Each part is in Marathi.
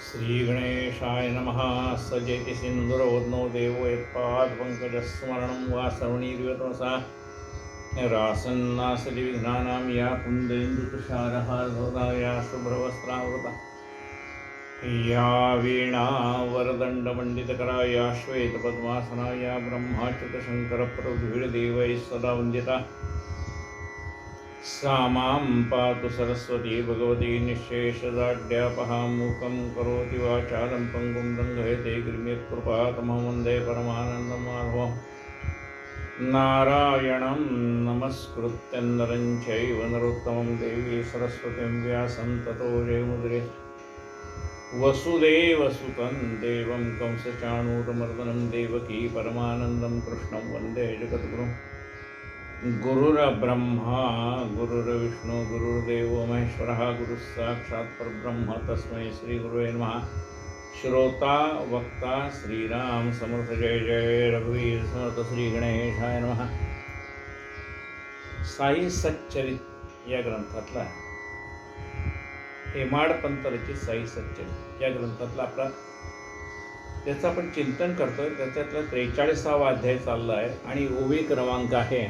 श्री गणेशाय नमः। सजेति सिंदूरवदनो देवो यत्पादपङ्कजस्मरणं वा श्रवणीर्वतमसा रासन्नासति विघ्नानां या कुन्देन्दुतुषारहारधौता या शुभ्रवस्त्रावृता या वीणावरदण्डमण्डितकरा या श्वेतपद्मासना या ब्रह्माच्युतशङ्करप्रभुभिर्देवैः सदा वन्दिता सा मां पातु सरस्वती भगवती निःशेषदाढ्यापहां मूकं करोति वाचालं पङ्गुं लङ्घयते गिर्म्यत्कृपातमं वन्दे परमानन्दं माधवं नारायणं नमस्कृत्य नरं चैव नरोत्तमं देवी सरस्वतीं व्यासं ततो जयमुद्रे वसुदेवसुतं देवं कंसचाणूरमर्दनं देवकी परमानन्दं कृष्णं वन्दे जगद्गुरुं गुरुर्ब्रह्मा गुरुर्विष्णु गुरुर्देवो महेश्वरः गुरुः साक्षात् परब्रह्म तस्मै श्री गुरुवे नमः। श्रोता वक्ता श्रीराम समर्थ जय जय रघुवीर समर्थ श्री गणेशाय नमः। साई सच्चरित या ग्रंथातला हेमाडपंत रचित साई सच्चरित या ग्रंथातला आपला त्याचं आपण चिंतन करतोय। त्याच्यातला 43वा अध्याय चालला आहे आणि ओवी क्रमांक आहे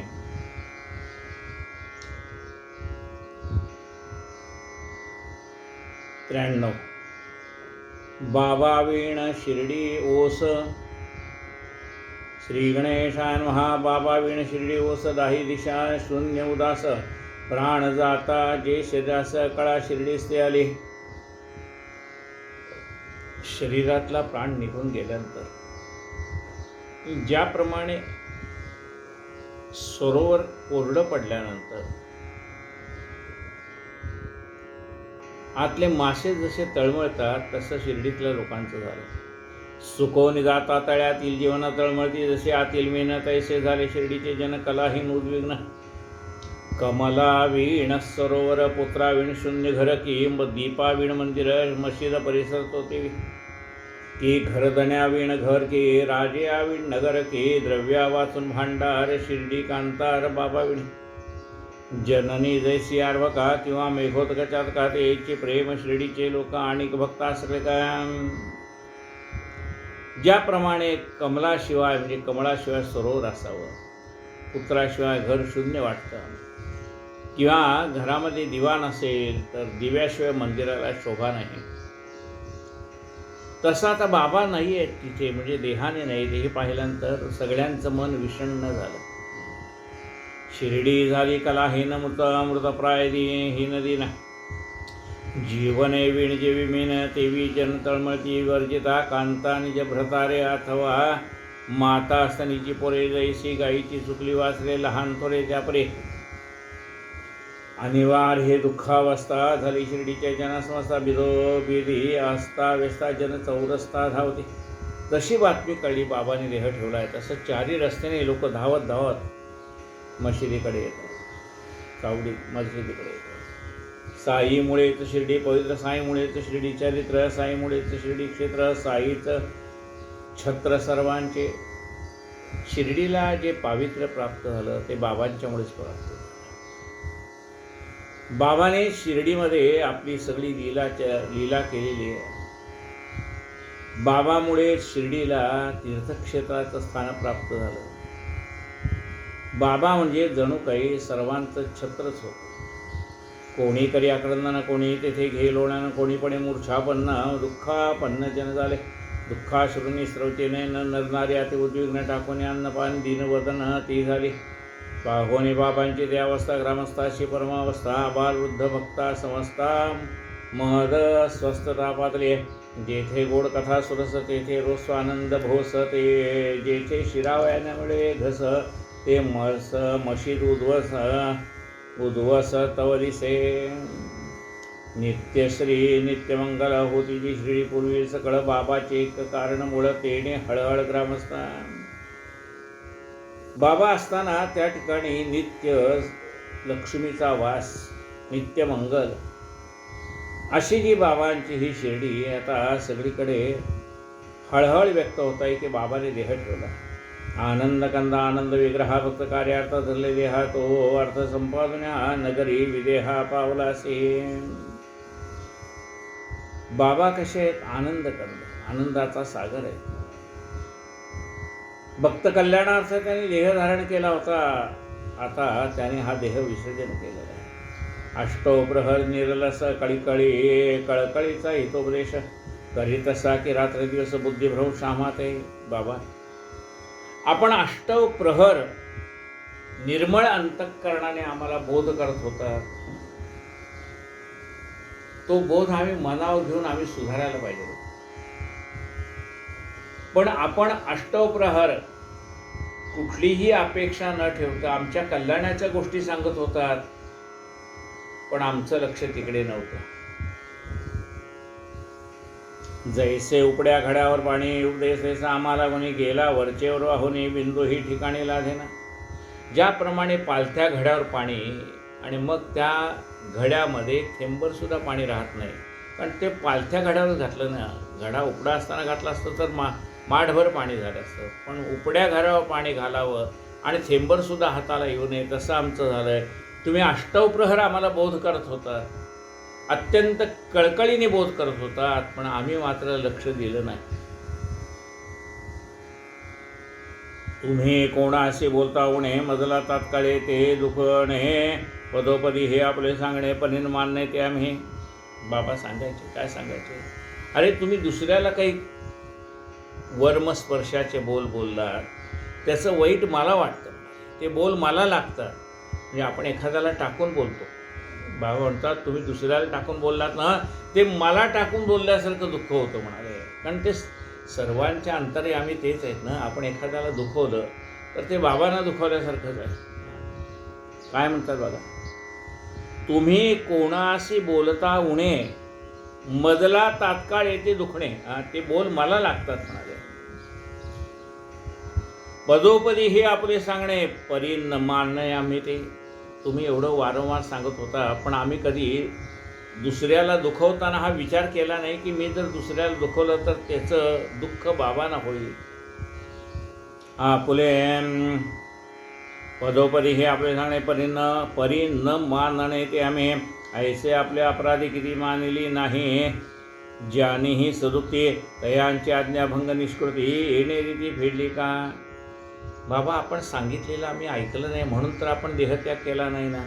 93। बाबा वीण शिर्डी ओस। श्री गणेशाय नमः। बाबा वीण शिर्डी ओस दाही दिशा शून्य उदास प्राण जाता जे शरीरास कळा शिर्डीस्ते आले। शरीरातला प्राण निघून गेल्यानंतर ज्याप्रमाणे सरोवर कोरडं पडल्यानंतर आतले मासे जसे तळमळतात तसं शिर्डीतल्या लोकांचं झालं। सुखोनी जाता तळ्यातील जीवन तळमळती जसे आतील मेन तैसे झाले शिर्डीचे जन कलाहीन उद्विग्न। कमला वीण सरोवर पुत्रा वीण शून्य घर की दीपा वीण मंदिर मशीद परिसर तोते की घरदण्या वीण घर के राजे वीण नगर के द्रव्या वाचून भांडार शिर्डी कांतार बाबा वीण जननी जैसी आर्वका किंवा मेघोदकात कातेचे प्रेम शिर्डीचे लोक आणि भक्त असले काय। ज्याप्रमाणे कमलाशिवाय म्हणजे कमळाशिवाय सरोवर असावं, पुत्राशिवाय घर शून्य वाटतं, किंवा घरामध्ये दिवा नसेल तर दिव्याशिवाय मंदिराला शोभा नाही, तसा आता बाबा नाही आहेत तिथे, म्हणजे देहाने नाही। हे पाहिल्यानंतर सगळ्यांचं मन विषण्ण झालं। शिर्डी झाली कलाहीन मृतप्राय ही नदी ना जीवने वीण जेवी मीन तेवी जन तळमळती वर्जिता कांता निज भ्रतारे अथवा माता स्तनीची पोरे जैसी गाईची चुकली वाचले लहान थोरे त्यापरे अनिवार्य हे दुःखावस्था झाली शिर्डीच्या जनसमस्ता बिदो बिधी असता व्यस्ता जन चौरस्ता धावते। तशी बातमी कळली बाबाने देह ठेवला आहे तसं चारी रस्त्याने लोक धावत धावत मशिदीकडे येतात, सावडी मशिदीकडे येतात। साईमुळेच शिर्डी पवित्र, साईमुळेच शिर्डी चरित्र, साईमुळेच शिर्डी क्षेत्र, साईचं छत्र सर्वांचे। शिर्डीला जे पावित्र्य प्राप्त झालं ते बाबांच्यामुळेच प्राप्त झालं। बाबाने शिर्डीमध्ये आपली सगळी लीला केलेली आहे। बाबामुळे शिर्डीला तीर्थक्षेत्राचं स्थान प्राप्त झालं। बाबा म्हणजे जणू काही सर्वांचं छत्रच होतं। कोणी करी आक्रंदन, कोणी तेथे घे लोण्यानं, कोणी पणे मूर्छापन्न दुःखापन्न जन झाले। दुःखाश्रुनी स्रवते नयन नरनारी अति उद्विग्न टाकून अन्नपान दीनवदन ती झाली। पाहोने बाबांची ते अवस्था ग्रामस्थाशी परमावस्था बाल वृद्ध भक्ता समजता महद स्वस्थता पातली। जेथे गोड कथा सुरस तेथे रोस आनंद भोस ते जेथे शिरावयाने घस ते मशीद उद्वस तवरिसे। नित्यश्री नित्यमंगल होती जी श्री पूर्वी सकळ बाबाचे एक कारण मुळ तेने हळहळ ग्रामस्था। बाबा असताना त्या ठिकाणी नित्य लक्ष्मीचा वास, नित्य मंगल अशी जी बाबांची ही शिर्डी आता सगळीकडे हळहळ व्यक्त होत आहे की बाबाने देह ठेवला। आनंद कंदा आनंद विग्रहा भक्त कार्यार्थ धरले देहा तो अर्थ संपादन्या नगरी विदेहा पावलासे। बाबा कसे आहेत? आनंद कंद, आनंदाचा सागर आहे. भक्त कल्याणार्थ त्यांनी देह धारण केला होता. आता त्याने हा देह विसर्जन केलेला आहे. अष्टो प्रहर निरलस कळीकळी, कळकळीचा हितोपदेश करीत असा की रात्रदिवस बुद्धिभ्रंश सामाते. बाबा, आपण अष्टव प्रहर निर्मळ अंतःकरणाने आम्हाला बोध करत होता. तो बोध आम्ही मनावर घेऊन आम्ही सुधारायला पाहिजे. पण आपण अष्टव प्रहर कुठलीही अपेक्षा न ठेवता आमच्या कल्याणाच्या गोष्टी सांगत होतात, पण आमचं लक्ष तिकडे नव्हतं. जैसे उपड्या घड्यावर पाणी उपदेसेसा आम्हाला कोणी गेला वरचेवर वाहुनी बिंदू ही ठिकाणी लाधेना. ज्याप्रमाणे पालथ्या घड्यावर पाणी आणि मग त्या घड्यामध्ये थेंबरसुद्धा पाणी राहत नाही, कारण ते पालथ्या घड्यावर घातलं ना. घडा उपडा असताना घातला असतं तर माठभर पाणी झालं असतं, पण उपड्या घड्यावर पाणी घालावं आणि थेंबरसुद्धा हाताला येऊ नये तसं आमचं झालं आहे. तुम्ही अष्टव प्रहर आम्हाला बोध करत होता, अत्यंत कळकळीने बोध करत होतात, पण आम्ही मात्र लक्ष दिलं नाही. तुम्ही कोणाशी बोलता उणे मजला तात्काळे ते दुखणे, पदोपदी हे आपले सांगणे पणीन मानणे ते आम्ही. बाबा सांगायचे, काय सांगायचे? अरे तुम्ही दुसऱ्याला काही वर्मस्पर्शाचे बोल बोललात, त्याचं वाईट मला वाटतं, ते बोल मला लागतात. म्हणजे आपण एखाद्याला टाकून बोलतो. बाबा म्हणतात तुम्ही दुसऱ्याला टाकून बोललात ना, ते मला टाकून बोलल्यासारखं दुःख होतं म्हणाले. कारण ते सर्वांच्या अंतरे आम्ही तेच आहेत ना. आपण एखाद्याला दुखवलं तर ते बाबांना दुखवल्यासारखंच आहे. काय म्हणतात बघा, तुम्ही कोणाशी बोलता उणे मजला तात्काळ येते दुखणे. ते बोल मला लागतात म्हणाले. पदोपदी हे आपले सांगणे परी न मानणे आम्ही ते. तुम्ही एवढं वारंवार सांगत होता, पण आम्ही कधी दुसऱ्याला दुखवताना हा विचार केला नाही की मी जर दुसऱ्याला दुखवलं तर त्याचं दुःख बाबांना होईल. आपुले पदोपदी हे आपले सांगणे परी न मानणे ते आम्ही. ऐसे आपले अपराधी किती मानली नाही, ज्यानेही सदुक्ती तयांची आज्ञाभंग निष्कृती येणे रीती फेडली का. बाबा, आपण सांगितलेलं आम्ही ऐकलं नाही म्हणून तर आपण देहत्याग केला नाही ना.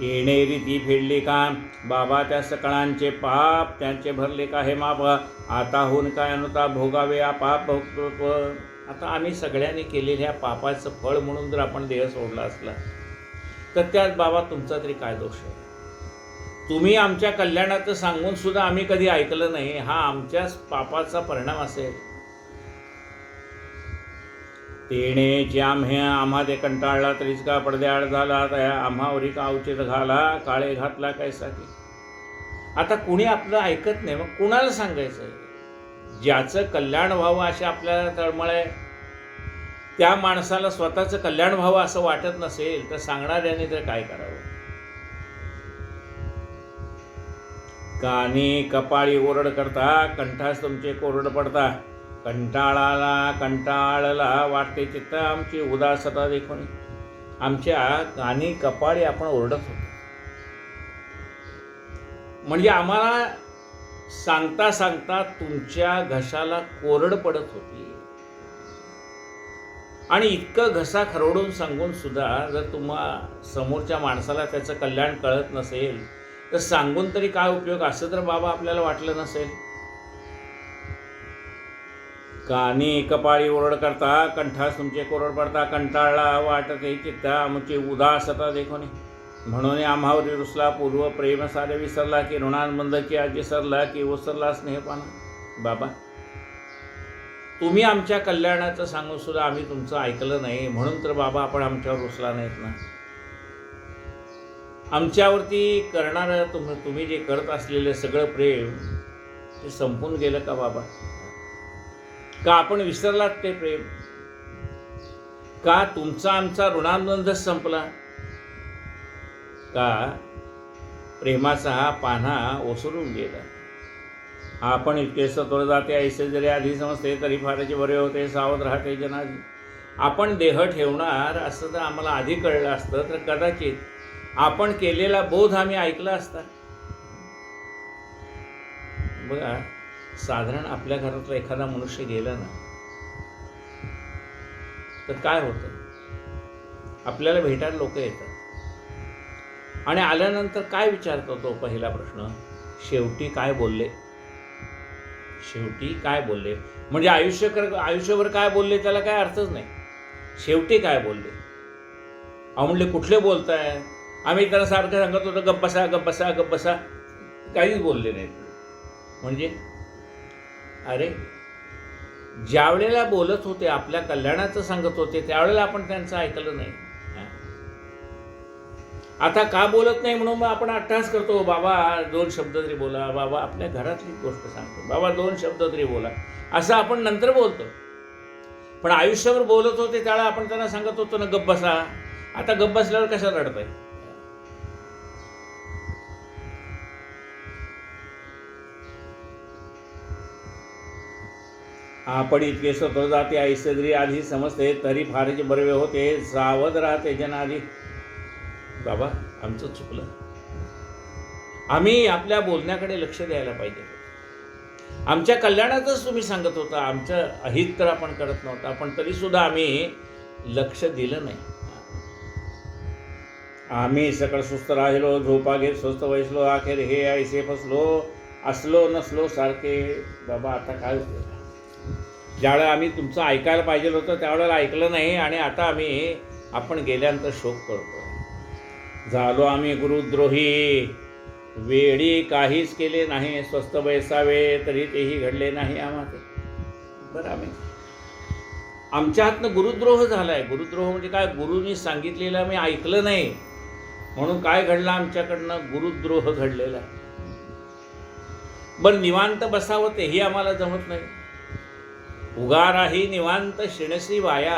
येणे रीती फेडली का. बाबा, त्या सकळांचे पाप त्यांचे भरले का हे माप. आता होऊन काय अनुता भोगावे पाप भोगतत्व. आता आम्ही सगळ्यांनी केलेल्या पापाचं फळ म्हणून जर आपण देह सोडला असला तर त्यात बाबा तुमचा तरी काय दोष आहे? तुम्ही आमच्या कल्याणाचं सांगून सुद्धा आम्ही कधी ऐकलं नाही, हा आमच्याच पापाचा परिणाम असेल. तेणे आम्हा ते कंटाळला तरीच का पडद्याआड झाला, त्या आम्हावरी का उचित घाला काळे घातला कैसा की. आता कुणी आपलं ऐकत नाही, मग कुणाला सांगायचं? ज्याचं कल्याण व्हावं अशी आपल्याला तळमळ आहे, त्या माणसाला स्वतःचं कल्याण व्हावं असं वाटत नसेल तर सांगणाऱ्याने तर काय करावं? कानी कपाळी ओरड करता कंठास तुमचे कोरड पडता. कंटाळला वाटते चित्त आमची उदासता देखून. आमच्या कानी कपाळी आपण ओरडत होतो, म्हणजे आम्हाला सांगता सांगता तुमच्या घशाला कोरड पडत होती. आणि इतकं घसा खरवडून सांगून सुद्धा जर तुम्हा समोरच्या माणसाला त्याचं कल्याण कळत नसेल तर सांगून तरी काय उपयोग, असं तर बाबा आपल्याला वाटलं नसेल. कानी कपाळी ओरड करता कंठास तुमचे कोरड पडता. कंटाळला वाटते चित्त आमची उदासता देखून. म्हणून आम्हावरी रुसला पूर्व प्रेम सारे विसरला की ऋणांबंध की आजी सरला की ओसरला स्नेहपाना. बाबा, तुम्ही आमच्या कल्याणाचं सांगून सुद्धा आम्ही तुमचं ऐकलं नाही, म्हणून तर बाबा आपण आमच्यावर रुसला नाहीत ना. आमच्यावरती करणारं तुम्ही जे करत असलेले सगळं प्रेम ते संपून गेलं का बाबा? का आपण विसरलात ते प्रेम? का तुमचा आमचा ऋणानुबंधच संपला? का प्रेमाचा हा पान्हा ओसरून गेला? आपण इतके सत्वर जाते ऐसे जरी आधी समजते तरी फारचे बरे होते सावध राहते जनाजी. आपण देह ठेवणार असं जर आम्हाला आधी कळलं असतं तर कदाचित आपण केलेला बोध आम्ही ऐकला असता. बघा, साधारण आपल्या घरातला एखादा मनुष्य गेला ना, तर काय होतं, आपल्याला भेटायला लोक येतात आणि आल्यानंतर काय विचारतो तो पहिला प्रश्न, शेवटी काय बोलले, शेवटी काय बोलले. म्हणजे आयुष्यभर काय बोलले त्याला काय अर्थच नाही. शेवटी काय बोलले. अहो म्हणले कुठले बोलताय, आम्ही त्याला सारखं सांगत होतो गप्प बसा गप्प बसा गप्प बसा, काहीच बोलले नाही. म्हणजे अरे, ज्या वेळेला बोलत होते आपल्या कल्याणाचं सांगत होते त्यावेळेला आपण त्यांचं ऐकलं नाही. आता का बोलत नाही म्हणून आपण अट्टहास करतो, बाबा 2 शब्द तरी बोला, बाबा आपल्या घरातली गोष्ट सांगतो, बाबा 2 शब्द तरी बोला, असं आपण नंतर बोलतो. पण आयुष्यभर बोलत होते त्यावेळेला आपण त्यांना सांगत होतो ना गप्प बसा. आता गप्प बसल्यावर कशाला रडताय. आपण इतके स्वतः जाते ऐसे जरी आधी समजते तरी फारच बरवे होते, सावध राहते जनाधी. बाबा आमचं चुकलं, आम्ही आपल्या बोलण्याकडे लक्ष द्यायला पाहिजे. आमच्या कल्याणाचंच तुम्ही सांगत होता, आमचं अहित तर आपण करत नव्हता, पण तरीसुद्धा आम्ही लक्ष दिलं नाही. आम्ही सकळ सुस्त राहिलो, झोपा घेत स्वस्त बसलो, अखेर हे ऐसे फसलो, असलो नसलो सारखे. बाबा आता काय होतं, ज्यावेळेला आम्ही तुमचं ऐकायला पाहिजे होतं त्यावेळेला ऐकलं नाही आणि आता आपण गेल्यानंतर शोक करतो. झालो आम्ही गुरुद्रोही, वेळी काहीच केले नाही, स्वस्त बैसावे तरी तेही घडले नाही आम्हाला. बरं, आमच्या हातनं गुरुद्रोह झालाय. गुरुद्रोह म्हणजे काय, गुरुनी सांगितलेलं मी ऐकलं नाही म्हणून काय घडलं आमच्याकडनं, गुरुद्रोह घडलेला आहे. बरं, निवांत बसावं तेही आम्हाला जमत नाही. उगाराही निवांत शिणसी वाया,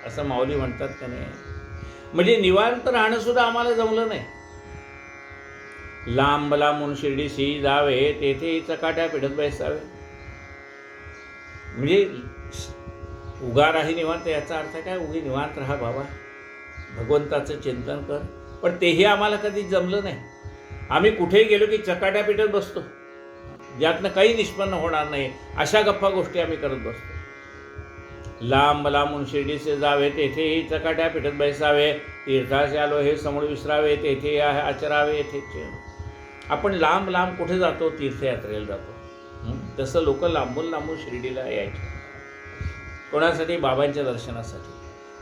असं माऊली म्हणतात का नाही. म्हणजे निवांत राहणं सुद्धा आम्हाला जमलं नाही. लांब लांबून शिर्डीशी जावे, तेथे चकाट्या पिढत बसावे. म्हणजे उगाराही निवांत याचा अर्थ काय, उगी निवांत राहा बाबा, भगवंताचं चिंतन कर. पण तेही आम्हाला कधी जमलं नाही. आम्ही कुठेही गेलो की चकाट्या पिढत बसतो, ज्यातनं काही निष्पन्न होणार नाही अशा गप्पा गोष्टी आम्ही करत बसतो. लांब लांबून शिर्डीचे जावे, तेथेही चकाट्या पिठत बैसावे, तीर्थाचे आलो हे समूळ विसरावे, तेथे आचरावे येथेच. आपण लांब लांब कुठे जातो, तीर्थयात्रेला जातो. तसं लोक लांबून लांबून शिर्डीला यायचे. कोणासाठी, बाबांच्या दर्शनासाठी.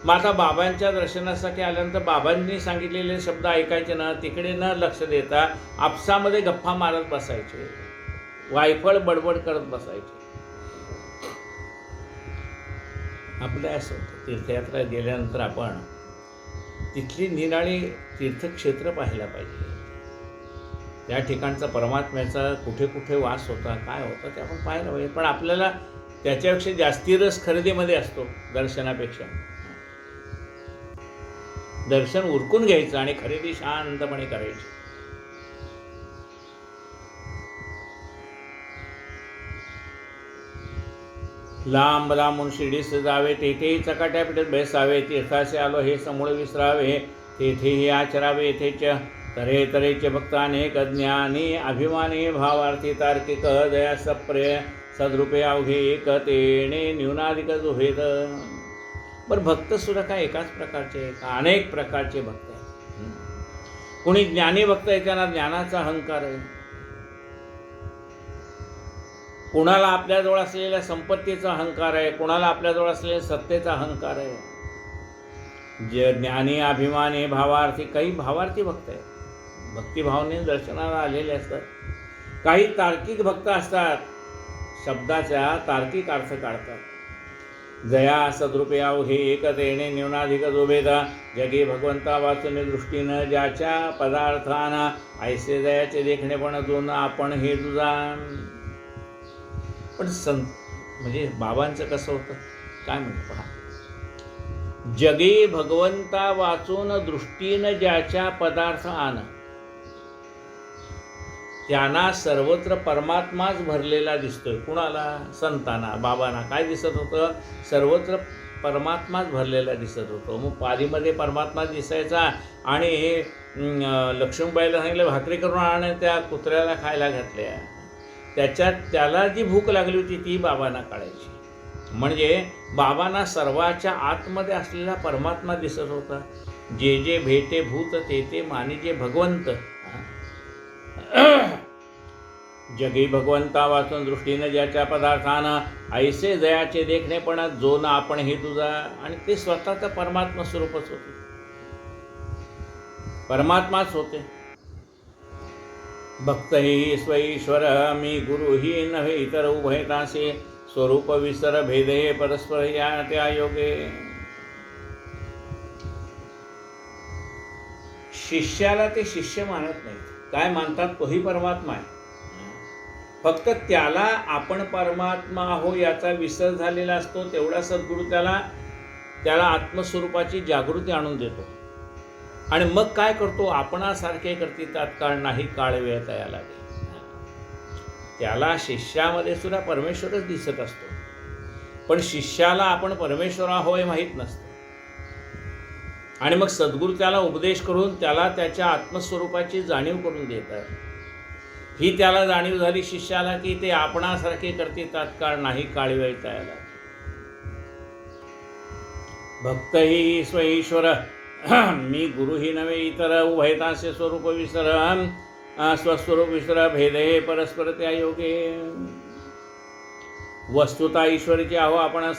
मग आता बाबांच्या दर्शनासाठी आल्यानंतर बाबांनी सांगितलेले शब्द ऐकायचे ना, तिकडे न लक्ष देता आपसामध्ये गप्पा मारत बसायचे, वायफळ बडबड करत बसायचे. आपल्या असं होतं, तीर्थयात्रा गेल्यानंतर आपण तिथली निराळी तीर्थक्षेत्र पाहायला पाहिजे. त्या ठिकाणचा परमात्म्याचा कुठे कुठे वास होता, काय होता ते आपण पाहायला पाहिजे. पण आपल्याला त्याच्यापेक्षा जास्ती रस खरेदीमध्ये असतो दर्शनापेक्षा. दर्शन उरकून घ्यायचं आणि खरेदी शांतपणे करायची. लांब लांबून शिर्डीस जावे, तेथेही चकाट्या पिठत बैसावे, तीर्थाचे आलो हे समूळ विसरावे, तेथेही आचरावे येथेच. तऱ्हे तऱ्हेचे भक्त अनेक ज्ञानी, अभिमानी भावार्थी तार्किक, दया सप्रिय सद्रूपे अवघे एक, तेणे न्यूनाधिक जुहेत. बरं, भक्त सुद्धा काय एकाच प्रकारचे का अनेक प्रकारचे भक्त आहेत. कोणी ज्ञानी भक्त आहे, त्यांना ज्ञानाचा अहंकार आहे. कोणाला आपल्याजवळ असलेल्या संपत्तीचा अहंकार आहे, कोणाला आपल्याजवळ असलेल्या सत्तेचा अहंकार आहे. जे ज्ञानी, अभिमानी, भावार्थी, काही भावार्थी भक्त आहेत, भक्तिभावने दर्शनाला आलेले असतात. काही तार्किक भक्त असतात, शब्दाचा तार्किक अर्थ काढतात. जया सद्रूपे अवघे एक, तेणे न्यूनाधिक जोभेद, जगे भगवंता वाचून दृष्टीनं, ज्याच्या पदार्थाना ऐसे दयाचे देखणे पण दोन आपण हे तुझा. पण म्हणजे बाबांचं कसं होतं, काय म्हणतो पहा, जगे भगवंता वाचून दृष्टीनं ज्याच्या पदार्थ आण, त्यांना सर्वत्र परमात्माच भरलेला दिसतोय. कुणाला, संतांना, बाबांना काय दिसत होतं, सर्वत्र परमात्माच भरलेला दिसत होतो. मग पालीमध्ये परमात्मा दिसायचा आणि लक्ष्मीबाईला सांगितलं भाकरी करून आणि त्या कुत्र्याला खायला घातल्या. त्याला जी भूक लागली होती ती बाबांना कळायची. म्हणजे बाबांना सर्वाच्या आतमध्ये असलेला परमात्मा दिसत होता. जे जे भेटे भूत ते ते मानिजे भगवंत. जगी भगवंता वाचून दृष्टीनं ज्याच्या पदार्थानं ऐसे जयाचे देखणे पण जो ना आपण हे तुझा. आणि ते स्वतःचं परमात्मा स्वरूपच होते, परमात्माच होते. भक्त ही स्वईश्वर मी गुरु ही नव्हे इतर उभयतासे स्वरूप विसर भेदे परस्पर या त्या योगे. शिष्याला ते शिष्य मानत नाहीत. काय मानतात? तोही परमात्मा आहे. फक्त त्याला आपण परमात्मा आहो याचा विसर झालेला असतो. तेवढा सद्गुरू त्याला आत्मस्वरूपाची जागृती आणून देतो. आणि मग काय करतो? आपणासारखे करते तात्काळ नाही काळ वेळ तयाला. त्याला शिष्यामध्ये सुद्धा परमेश्वरच दिसत असतो, पण शिष्याला आपण परमेश्वर आहो हे माहीत नसतं. आणि मग सद्गुरू त्याला उपदेश करून त्याला त्याच्या आत्मस्वरूपाची जाणीव करून देतात. ही त्याला जाणीव झाली शिष्याला की ते आपणासारखे करते तात्काळ नाही काळ वेळ तयाला. भक्त ही स्वईश्वर मी गुरु ही नव्हे इतर उभयतासे स्वरूप विसर स्वस्वरूप विसर भेदे परस्पर त्या योगे. वस्तुता ईश्वरीची आहो आपण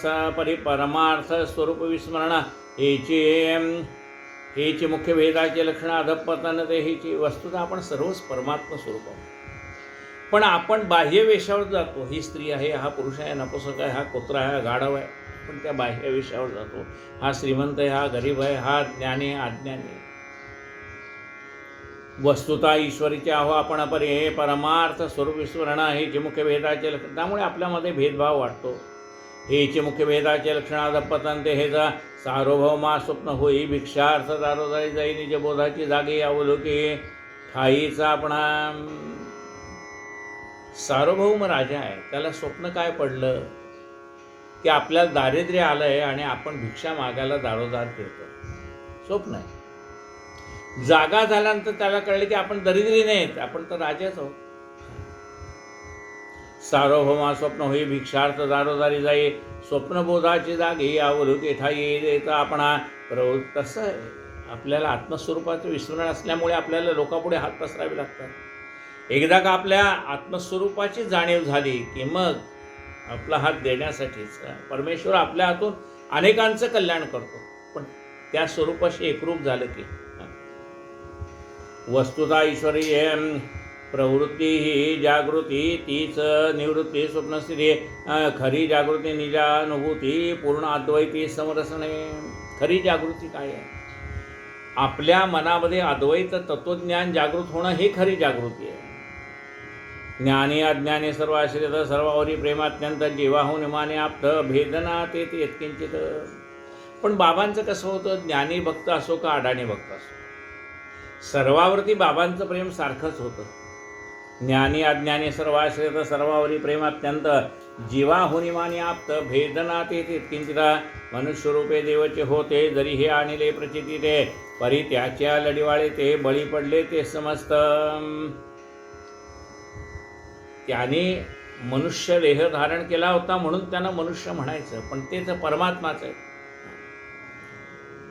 परमार्थ स्वरूप विस्मरण हेची मुख्य भेदाचे लक्षण अधपतन ते हिची. वस्तुता आपण सर्वच परमात्मा स्वरूप आहोत, पण आपण बाह्य वेशावर जातो. ही स्त्री आहे, हा पुरुष आहे, नपुसक आहे, हा कुत्रा आहे, हा गाढव आहे. पण त्या बाह्य वेशावर जातो. हा श्रीमंत आहे, हा गरीब आहे, हा ज्ञानी आहे, अज्ञानी. वस्तुता ईश्वरीचे आहो आपण परमार्थ स्वरूप विस्मरण हेचे मुख्य भेदाचे लक्षण. त्यामुळे आपल्यामध्ये भेदभाव वाटतो. हेचे मुख्य भेदाचे लक्षण अधपतन ते हेचा सार्वभौमा स्वप्न होई भिक्षार्थ दारोदारी जाई निज बोधाची जागे अवलोके ठाईचा आपणा. सार्वभौम राजा आहे, त्याला स्वप्न काय पडलं की आपल्याला दारिद्र्य आलंय आणि आपण भिक्षा मागायला दारोदार फिरतो. स्वप्न आहे. जागा झाल्यानंतर त्याला कळलं की आपण दरिद्री नाहीत, आपण तर राजाच आहोत. सार्वभौमा स्वप्न होई भिक्षार्थ दारोदारी जाई स्वप्नबोधाची जागी अवलोके ठाई देता आपणा. प्रवृत्त तसं आहे. आपल्याला आत्मस्वरूपाचं विस्मरण असल्यामुळे आपल्याला लोकांपुढे हात पसरावे लागतात. एकदा का आपल्या आत्मस्वरूपाची जाणीव झाली की मग आपला हात देण्यासाठीच परमेश्वर आपल्या हातून अनेकांचं कल्याण करतो. पण त्या स्वरूपाशी एकरूप झालं की वस्तुता ईश्वरी प्रवृत्ती ही जागृती तीच निवृत्ती स्वप्नस्थिती. खरी जागृती निजानुभूती पूर्ण अद्वैती समरसणे. खरी जागृती काय आहे? आपल्या मनामध्ये अद्वैत तत्वज्ञान जागृत होणं हे खरी जागृती आहे. ज्ञानी अज्ञानी सर्व आश्रित सर्वावरी प्रेमात्यंत जीवाहून माने आप्त भेदना ते यत्किंचित. पण बाबांचं कसं होतं? ज्ञानी भक्त असो का अडाणी भक्त असो, सर्वावरती बाबांचं प्रेम सारखंच होतं. ज्ञानी अज्ञानी सर्व आश्रित सर्वावरी प्रेमात्यंत जीवाहून माने आप्त भेदना ते यत्किंचित. मनुष्यरूपे देवचे होते जरी हे आणले प्रचिती ते परी त्याच्या लढीवाळे ते बळी पडले ते समस्त. त्याने मनुष्य देह धारण केला होता म्हणून त्यांना मनुष्य म्हणायचं, पण ते तर परमात्माच आहे.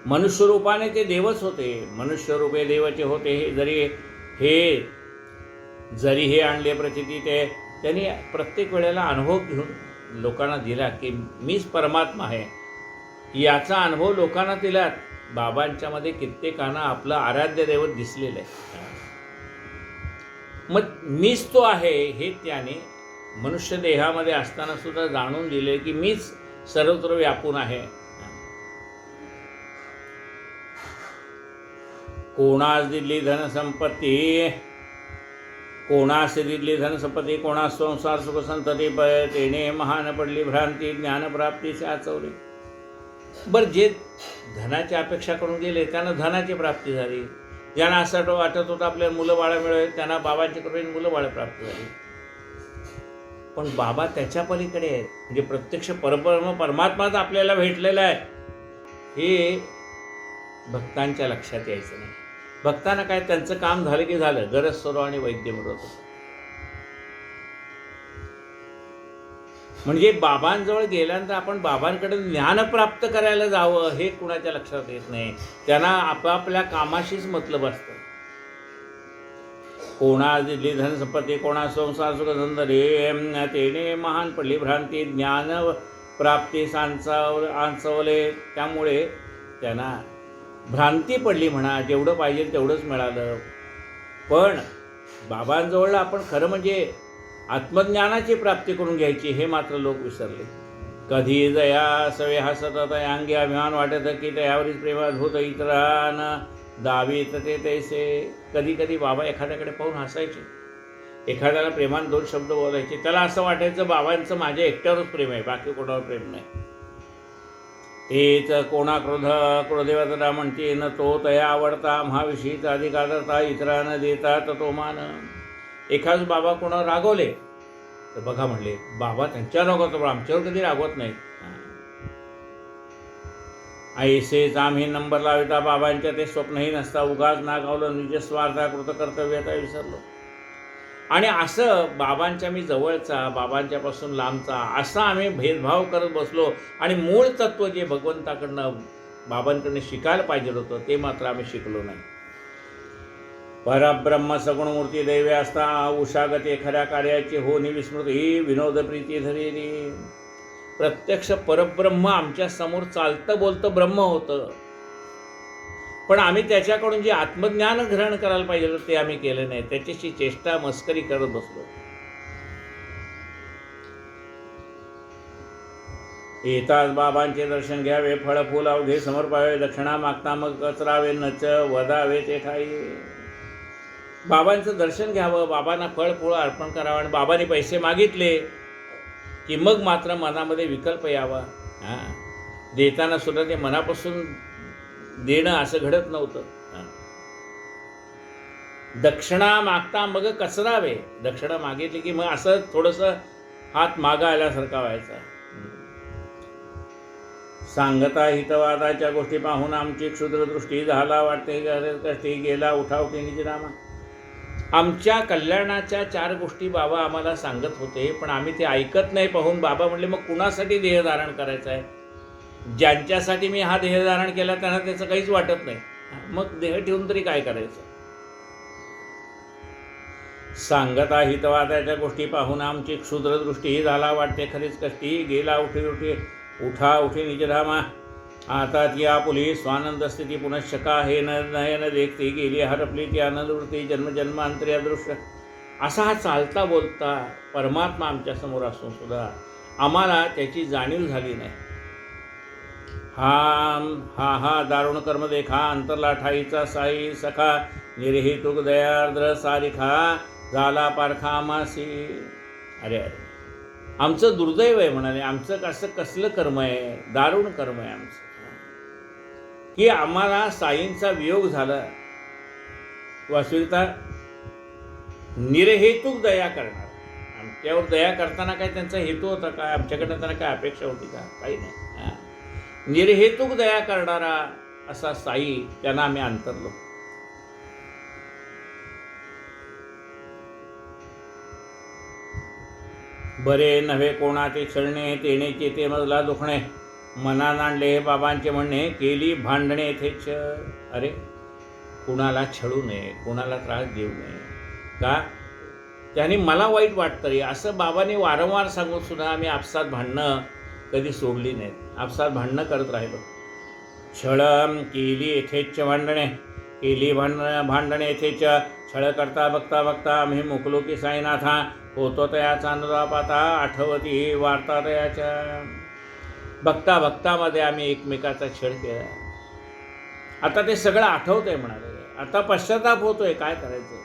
मनुष्य रूपाने ते देवच होते. मनुष्य रूपे देवाचे होते जरी हे आणले प्रचिती ते. त्यांनी प्रत्येक वेळेला अनुभव घेऊन लोकांना दिला की मीच परमात्मा आहे. याचा अनुभव लोकांना दिलात. बाबांच्यामध्ये कित्येकांना आपलं आराध्य दैवत दिसलेलं आहे. मग मीच तो आहे हे त्याने मनुष्य देहामध्ये असताना सुद्धा जाणून दिले की मीच सर्वत्र व्यापून आहे. कोणास दिली धनसंपत्ती कोणास संसार सुख संतती तेने महान पडली भ्रांती ज्ञानप्राप्तीचे आचवले. बरं, जे धनाची अपेक्षा करून गेले त्यांना धनाची प्राप्ती झाली. ज्यांना असं वाटत होतं आपल्याला मुलं बाळं मिळाली त्यांना बाबांच्या कृपेने मुलं बाळं प्राप्त झाली. पण बाबा त्याच्या पलीकडे आहेत. म्हणजे प्रत्यक्ष परमात्माच आपल्याला भेटलेला आहे हे भक्तांच्या लक्षात यायचं नाही. भक्तांना काय, त्यांचं काम झालं की झालं. गरज सर्व आणि वैद्य मिळत होतं. म्हणजे बाबांजवळ गेल्यानंतर आपण बाबांकडे ज्ञान प्राप्त करायला जावं हे कुणाच्या लक्षात येत नाही. त्यांना आपापल्या कामाशीच मतलब असतं. कोणा दिली धनसंपत्ती, कोणा संसार सुखधंदरे, तेने महान पडली भ्रांती, ज्ञान प्राप्ती आंचवले. त्यामुळे त्यांना भ्रांती पडली म्हणा. जेवढं पाहिजे तेवढंच मिळालं. पण बाबांजवळ आपण खरं म्हणजे आत्मज्ञानाची प्राप्ती करून घ्यायची हे मात्र लोक विसरले. कधी जया सवे हसत अंगी अभिमान वाटत की त्यावरीच प्रेमाभूत इतरान दावीत ते तैसे. कधी कधी बाबा एखाद्याकडे पाहून हसायचे, एखाद्याला प्रेमान 2 शब्द बोलायचे. त्याला असं वाटायचं बाबांचं माझ्या एकट्यावरच प्रेम आहे, बाकी कोणावर प्रेम नाही. तेच कोणा क्रोधेवता म्हणते न तो तया आवडता, महाविषयीचा अधिकादरता, इतरांना देतात तो मान. एखाद बाबा कोणावर रागवले तर बघा म्हणले बाबा त्यांच्यावर रागवतो पण आमच्यावर कधी रागवत नाही. ऐसेच आम्ही नंबर लाविता, बाबांच्या ते स्वप्नही नसता. उगाच नागावलं निज स्वार्था कृतकर्तव्यता विसरलो. आणि असं बाबांच्या मी जवळचा, बाबांच्यापासून लांबचा असा आम्ही भेदभाव करत बसलो. आणि मूळ तत्त्व जे भगवंताकडनं बाबांकडनं शिकायला पाहिजे होतं ते मात्र आम्ही शिकलो नाही. परब्रह्म सगुण मूर्ती दैवे असता, उषागते खऱ्या कार्याची होनी विस्मृत, ही विनोद प्रीती धरेरी. प्रत्यक्ष परब्रह्म आमच्या समोर चालतं बोलतं ब्रह्म होतं, पण आम्ही त्याच्याकडून जे आत्मज्ञान ग्रहण करायला पाहिजे होतं ते आम्ही केलं नाही. त्याच्याशी चेष्टा मस्करी करत बसलो. येताच बाबांचे दर्शन घ्यावे, फळ फूल अवघे समर्पावे, दक्षिणा मागता मग कचरावे, नच वदावे ते ठाई. बाबांचं दर्शन घ्यावं, बाबांना फळ फूळ अर्पण करावं. आणि बाबांनी पैसे मागितले की मग मात्र मनामध्ये विकल्प यावा. देताना सुद्धा ते मनापासून देणं असं घडत नव्हतं. दक्षिणा मागता मग कचरावे. दक्षिणा मागितली की मग असं थोडंसं हात मागा आल्यासारखा व्हायचा. सांगता हितवादाच्या गोष्टी पाहून आमची क्षुद्रदृष्टी झाला वाटते कष्टी गेला उठावटी निजरामा. आमच्या कल्याणाच्या 4 गोष्टी बाबा आम्हाला सांगत होते, पण आम्ही ते ऐकत नाही. पाहून बाबा म्हणले मग कुणासाठी देह धारण करायचं आहे? ज्यांच्यासाठी मी हा देह धारण केला त्यांना त्याचं काहीच वाटत नाही, मग देह ठेवून तरी काय करायचं? सांगता हितवादाच्या गोष्टी पाहून आमची क्षुद्रदृष्टी झाला वाटते खरीच कष्टी गेला उठी निजधामा. आता ती आपुली स्वानंद स्थिती पुनश्चका हे नयन देखती गेली हरपली ती आनंदवृत्ती जन्मजन्मांतरी अदृश्य. असा हा चालता बोलता परमात्मा आमच्या समोर असून सुद्धा आम्हाला त्याची जाणीव झाली नाही. हा दारुण कर्म देखा अंतरला ठाईचा साई सखा निर्हेतुक दयार्द्र सारिखा झाला पारखा आमासी. अरे आमचं दुर्दैव आहे म्हणाले. आमचं असं कसलं कर्म आहे, दारुण कर्म आहे आमचं की आम्हाला साईंचा वियोग झाला. वास्तविकता निर्हेतुक दया करणार, आमच्यावर दया करताना काय त्यांचा हेतू होता काय? आमच्याकडनं त्यांना काय अपेक्षा होती का? काही नाही. निर्हेतुक दया करणारा असा साई, त्यांना आम्ही अंतरलो. बरे नव्हे कोणाचे छळणे तेनेचे ते मजला दुखणे मना नांडले बाबांचे म्हणणे केली भांडणे थेच. अरे कुणाला छळू नये, कुणाला त्रास देऊ नये का? त्याने मला वाईट वाटतं रे असं बाबांनी वारंवार सांगून सुद्धा आम्ही आपसात भांडणं कधी सोडली नाहीत. आपसात भांडणं करत राहिलो. छळ केली यथेच्छ भांडणे केली भांडणे यथेच्छ छळ करता बघता बघता आम्ही मुकलो की साईनाथा होतो तयाचा अनुराप आता आठवती वार्ता तयाच्या. बघता बघतामध्ये आम्ही एकमेकाचा छळ केला. आता ते सगळं आठवतंय म्हणाले. आता पश्चाताप होतोय, काय करायचं?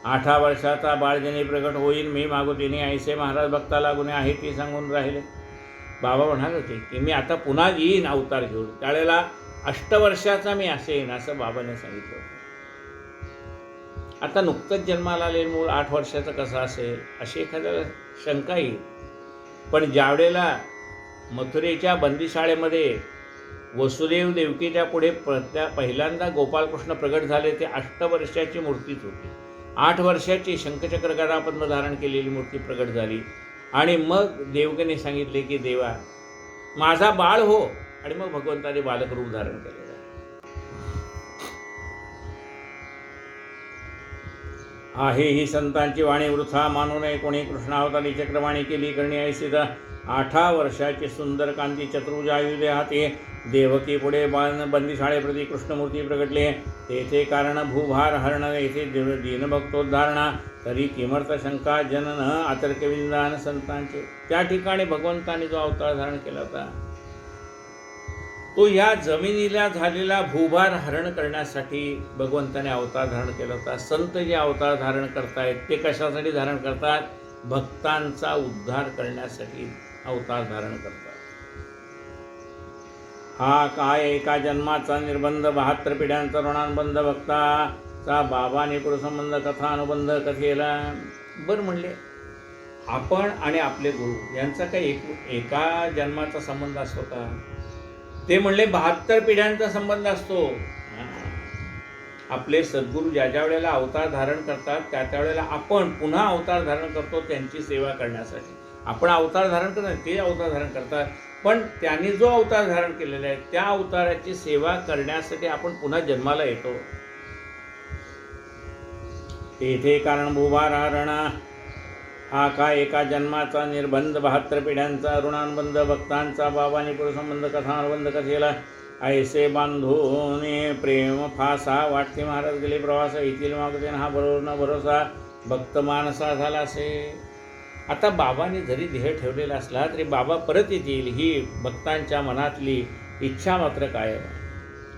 8 वर्षाचा बाळजनी प्रगट होईल मी मागुतीने ऐसे महाराज भक्ता लागून आहे ती सांगून राहिले. बाबा म्हणाले होते की मी आता पुन्हा येईन अवतार घेऊन, त्यावेळेला 8 वर्षाचा मी असेन असं बाबाने सांगितलं होतं. आता नुकतंच जन्माला आलेलं मूळ 8 वर्षाचं कसं असेल अशी एखाद्याला शंका येईल. पण ज्यावेळेला मथुरेच्या बंदीशाळेमध्ये वसुदेव देवकीच्या पुढे पहिल्यांदा गोपालकृष्ण प्रगट झाले ते 8 वर्षाची मूर्तीच होती. 8 वर्षाची शंखचक्र गदा पद्म धारण केलेली मूर्ती प्रगट झाली. आणि मग देवकीने सांगितले की देवा माझा बाळ हो, आणि मग भगवंताने बालक रूप धारण केलेलं आहे. आहे ही संतांची वाणी वृथा मानू नये कोणी, कृष्णावतारी चक्रवाणी केली करणी ऐसी 8 वर्षाची सुंदर कांती चतुर्भुजायुधे हाती, देवकी पुढे बंदिशाळेप्रती कृष्णमूर्ती प्रगटले. तेथे कारण भूभार हरण, येथे दीनभक्तोद्धारणा, तरी किमर्थ शंका जनन आतर्कविंदान संतांचे. त्या ठिकाणी भगवंताने जो अवतार धारण केला होता तो या जमिनीला झालेला भूभार हरण करण्यासाठी भगवंताने अवतार धारण केला होता. संत जे अवतार धारण करतायत ते कशासाठी धारण करतात? भक्तांचा उद्धार करण्यासाठी अवतार धारण करतात. हा काय एका जन्माचा निर्बंध, 72 पिढ्यांचा ऋणानुबंध, भक्ताचा बाबाने पुरसंबंध, कथा अनुबंध कथेला. बरं म्हणले, आपण आणि आपले गुरु यांचा काही एका जन्माचा संबंध असतो का? ते म्हणले 72 पिढ्यांचा संबंध असतो. आपले सद्गुरू ज्या वेळेला अवतार धारण करतात त्या वेळेला आपण पुन्हा अवतार धारण करतो त्यांची सेवा करण्यासाठी. आपण अवतार धारण करणार, ते अवतार धारण करतात, पण त्यांनी जो अवतार धारण केलेला आहे त्या अवताराची सेवा करण्यासाठी आपण पुन्हा जन्माला येतो. तेथे कारण भूभार हरण, हा काय एका जन्माचा निर्बंध, 72 पिढ्यांचा ऋणानुबंध, भक्तांचा बाबाने पुरसंबंध, कथानुबंध कथेला. ऐसे बांधूने प्रेम फासा, वाटते महाराज गेले प्रवास, येथील मागते हा बरोबर न भरोसा, भक्त मानसा झाला असे. आता बाबाने जरी देह ठेवलेला असला तरी बाबा परत येतील ही भक्तांच्या मनातली इच्छा मात्र काय.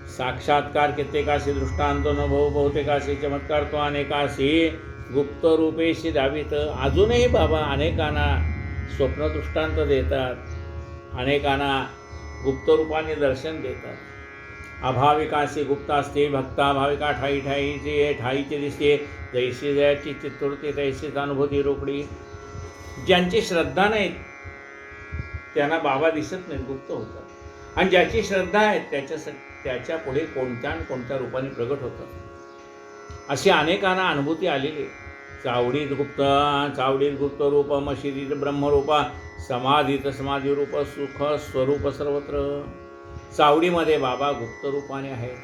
साक्षात्कार कित्येकाशी, दृष्टांतो न भाऊ बहुतेकाशी, चमत्कार तो अनेकाशी, गुप्त रूपेशी दावित. अजूनही बाबा अनेकांना स्वप्न दृष्टांत देतात, अनेकांना गुप्त रूपाने दर्शन देतात. अभाविकाशी गुप्त असते, भक्ता भाविका ठाई ठाईची दिसते, जैशी जयाची चित्तूर्ती तैशीच अनुभूती रोकडी. ज्यांची श्रद्धा नाही त्यांना बाबा दिसत नाहीत, गुप्त होतात, आणि ज्याची श्रद्धा आहे त्याच्या पुढे कोणत्या रूपाने प्रगट होतात. अशी अनेकांना अनुभूती आलेली. चावडीत गुप्त रूप, मशिदीत ब्रह्मरूपा, समाधीत समाधी रूप, सुख स्वरूप सर्वत्र. चावडीमध्ये बाबा गुप्त रूपाने आहेत,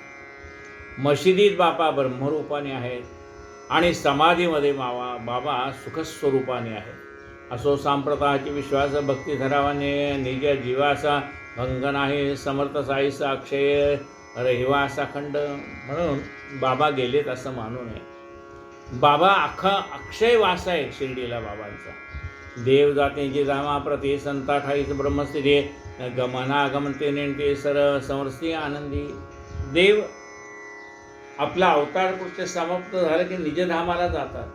मशिदीत बाबा ब्रह्मरूपाने आहेत, आणि समाधीमध्ये बाबा सुखस्वरूपाने आहेत. असो सांप्रताची विश्वास, भक्ती धरावाने निज जीवासा, भंग नाही समर्थ साईसा, अक्षय रहिवासा खंड. म्हणून बाबा गेलेत असं मानू नये. बाबा अक्षय वास आहे शिर्डीला बाबांचा. देव जाते जे धामाप्रती, संता ठाईच ब्रह्मस्थिती, गमनागमनते नेणते समरस्ती आनंदी. देव आपला अवतार कृत्य समाप्त झालं की निजधामाला जातात,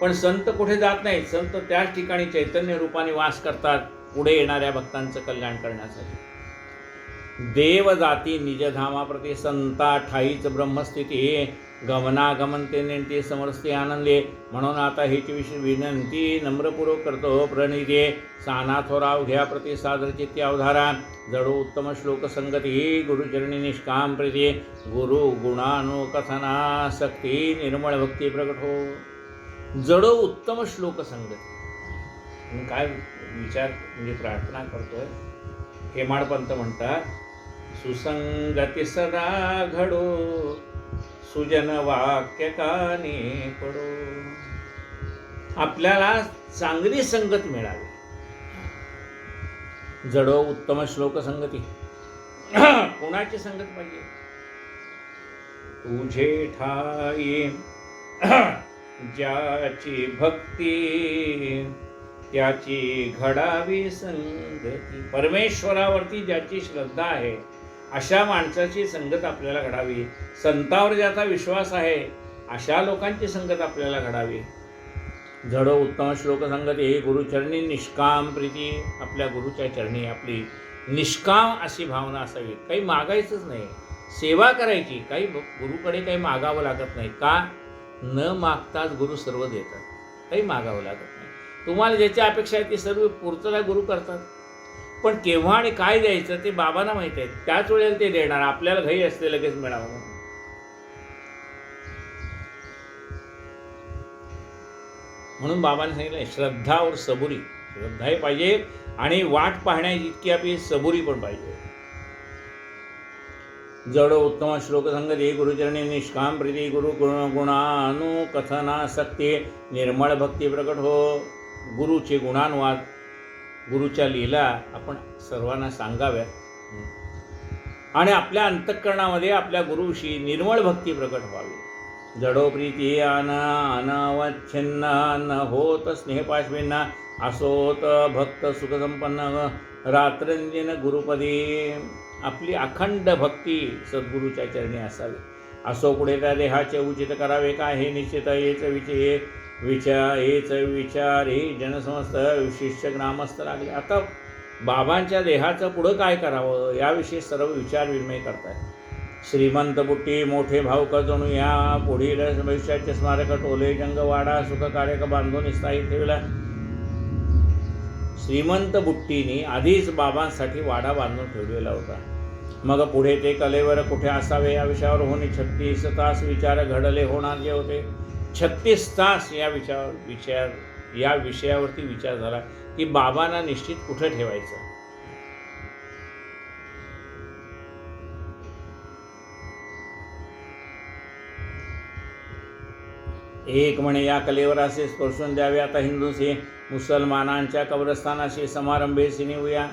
पण संत कुठे जात नाहीत. संत त्याच ठिकाणी चैतन्य रूपाने वास करतात पुढे येणाऱ्या भक्तांचं कल्याण करण्यासाठी. देव जाती निजधामाप्रती, संता ठाईच ब्रह्मस्थिती, गमनागमनते नेणते समरस्ते आनंदे. म्हणून आता हीच विनंती नम्रपूर्वक करतो प्रणिते, साना थोराव घ्या प्रति सादर चित्ती अवधारा. जडो उत्तम श्लोक संगती, गुरुचरणी निष्काम प्रीती, गुरु गुणानुकथना सक्ती, निर्मळ भक्ती प्रकट हो. जडो उत्तम श्लोक संगती. काय विचार म्हणजे प्रार्थना करतोय. हेमाडपंत म्हणतात, सुसंगती सदा घडो, सुजन वाक्य कानी पडो. आपल्याला चांगली संगत मिळावी. जडो उत्तम श्लोक संगती. कोणाची संगत पाहिजे? तुझे ठाई ज्याची भक्ती, त्याची घडावी संगती. परमेश्वरावरती ज्याची श्रद्धा आहे अशा माणसाची संगत आपल्याला घडावी. संतावर ज्याचा विश्वास आहे अशा लोकांची संगत आपल्याला घडावी. जडो उत्तम श्लोक संगती, गुरुचरणी निष्काम प्रीती. आपल्या गुरुच्या चरणी आपली निष्काम अशी भावना असावी. काही मागायचंच नाही, सेवा करायची. काही गुरुकडे काही मागावं लागत नाही. का? न मागताच गुरु सर्व देतात. काही मागावं लागत नाही. तुम्हाला ज्याची अपेक्षा आहे ती सर्व पूर्तता गुरु करतात, पण केव्हा आणि काय द्यायचं ते बाबांना माहीत आहे. त्याच वेळेला ते देणार. आपल्याला घाई असते लगेच मिळावं म्हणून. म्हणून बाबांनी सांगितलं श्रद्धा और सबुरी. श्रद्धाही पाहिजे आणि वाट पाहण्याची इतकी आपली सबुरी पण पाहिजे. जड उत्तम श्लोक संगती गुरुचरणी निष्काम प्रीती गुरु गुणानुकथनासक्ती निर्मळ भक्ती प्रकट हो. गुरुचे गुणानुवाद, गुरुच्या लीला आपण सर्वांना सांगाव्यात आणि आपल्या अंतःकरणामध्ये आपल्या गुरुविषयी निर्मळ भक्ती प्रकट व्हावी. जडो प्रीती अनवच्छिन्न न होत स्नेहपाश्विन्ना असोत भक्त सुखसंपन्न रात्रंदिन गुरुपदी. आपली अखंड भक्ती सद्गुरूच्या चरणी असावी. असो पुढे त्या देहाचे उचित करावे का हे निश्चित येच विचार हे जनसमस्त शिष्य ग्रामस्थ लागले. आता बाबांच्या देहाचं पुढं काय करावं याविषयी सर्व विचार विनिमय करतायत. श्रीमंत बुट्टी मोठे भाऊक जणू या पुढील भविष्याचे स्मारक टोले जंगवाडा सुख कार्यक बांधून स्थायी ठेवला. श्रीमंत बुट्टीने आधीच बाबांसाठी वाडा बांधून ठेवलेला होता. मग पुढे ते कलेवर कुठे असावे या विषयावर होणे 36 तास विचार घडले होणार जे होते. 36 तास या विषयावरती विचार झाला की बाबांना निश्चित कुठे ठेवायचं. एक म्हणे या कलेवर असे स्पर्शून द्यावे आता हिंदूसे मुसलमानांच्या कब्रस्थानाशी समारंभेशी नेऊया.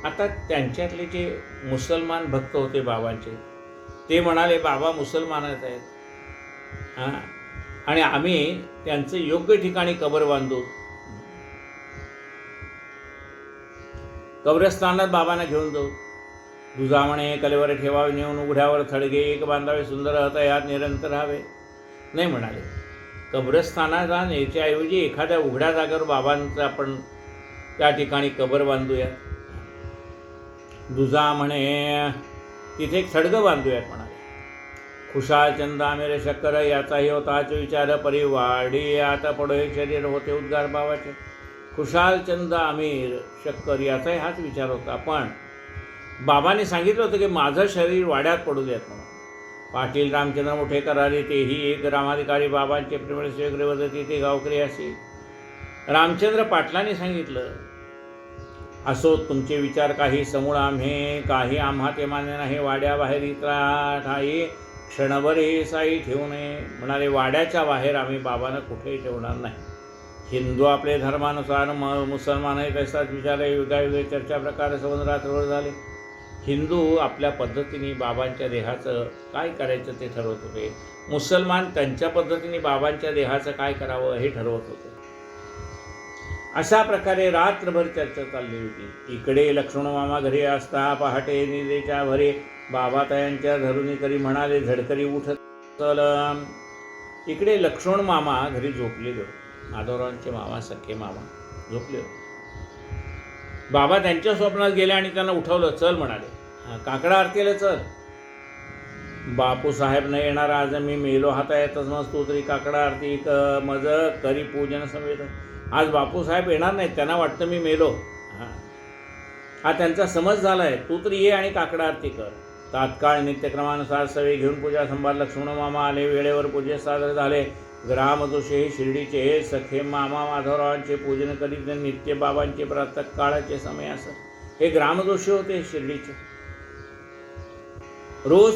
आता त्यांच्यातले जे मुसलमान भक्त होते बाबांचे ते म्हणाले बाबा मुसलमानात आहेत आणि आम्ही त्यांचं योग्य ठिकाणी कबर बांधू. कब्रस्थानात बाबांना घेऊन जाऊ. दुजा म्हणे कलेवर ठेवावे नेऊन उघड्यावर थडगे एक बांधावे सुंदर हृदयात निरंतर राहावे. नाही म्हणाले कब्रस्थानाला न्यायच्याऐवजी एखाद्या उघड्या जागेवर बाबांचं आपण त्या ठिकाणी कबर बांधूया. दुजा म्हणे तिथे एक थडगं बांधूयात म्हणाले. खुशाल चंद आमिर शक्कर याचाही होताच विचार परिवाडी आता पडोय शरीर होते उद्गार बाबाचे. खुशाल चंद आमिर शक्कर याचाही हाच विचार होता. पण बाबांनी सांगितलं होतं की माझं शरीर वाड्यात पडू द्यात म्हणून. पाटील रामचंद्र मोठे करारे तेही एक ग्रामाधिकारी बाबांचे प्रेमळ शेगरे वदती ते गावकरी असे. रामचंद्र पाटलांनी सांगितलं असो तुमचे विचार काही समूळ आम्हे काही आम्हा ते मान्य नाही. वाड्याबाहेर इतरा ठाई क्षणभर हे साई ठेवू नये म्हणाले. वाड्याच्या बाहेर आम्ही बाबांना कुठेही ठेवणार नाही. हिंदू आपले धर्मानुसार मुसलमानही तसाच विचार युगायुगे चर्चा प्रकारे संबंध रात्रभर झाले. हिंदू आपल्या पद्धतीने बाबांच्या देहाचं काय करायचं ते ठरवत होते. मुसलमान त्यांच्या पद्धतीने बाबांच्या देहाचं काय करावं हे ठरवत होते. अशा प्रकारे रात्रभर चर्चा चालली होती. इकडे लक्ष्मण मामा घरी असता पहाटे निदेच्या भरे बाबातायांच्या धरुणी करी म्हणाले झडकरी उठ चल. इकडे लक्ष्मण मामा घरी झोपलेले होते. माधवरावांचे मामा सख्खे मामा झोपले होते. बाबा त्यांच्या स्वप्नात गेले आणि त्यांना उठवलं. चल म्हणाले काकडा आरतीला चल. बापूसाहेब न येणार आज मी मेलो हाता येतच मग तू तरी काकडा आरती मज करी पूजन समेत. आज बापूसाहेब येणार नाहीत त्यांना वाटतं मी मेलो. हा त्यांचा समज झाला आहे. तू तरी ये आणि काकडा आरती कर. तात्काळ नित्यक्रमानुसार सवे घेऊन पूजा संभार लक्ष्मण मामा आले. वेळेवर पूजे सादर झाले. ग्रामदोषे शिर्डीचे सखे मामा माधवरावांचे पूजन करीत नित्य बाबांचे प्रातःकाळाचे समय असत. हे ग्रामदोषी होते शिर्डीचे. रोज